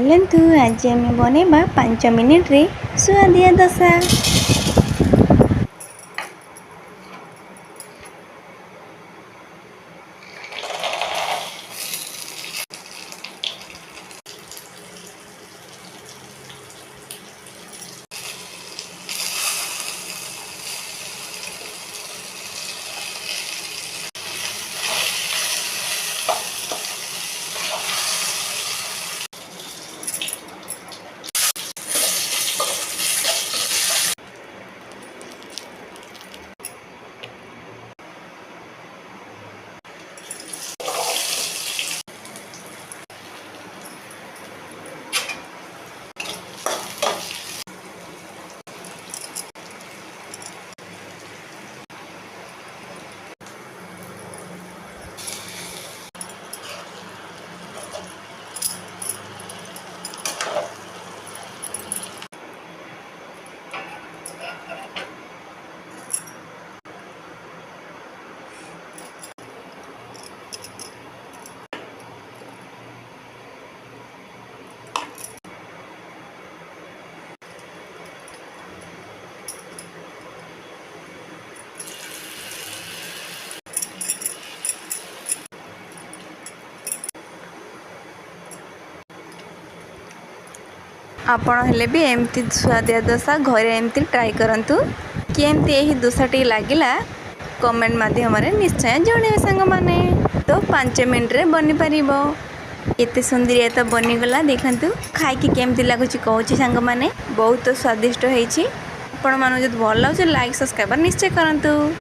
चलतु आज आम बनवा 5 मिनिट रे सुआदिया दशा। आपण हेले भी एमती सुआदिया दोसा घरे एमती ट्राई करंतु कि एमती यही दोसाटी लागिला कमेंट माध्यम निश्चय जणेबे सांग माने। तो 5 मिनट रे बनी परिबो। एते सुंदरिया तो बनीगला देखंतु खाइकी केमती लागुची कहूची सांग माने। बहुत स्वादिष्ट होईची। आपण मानु जद भल लाଗୁଛି लाइक सब्सक्राइब निश्चय करंतु।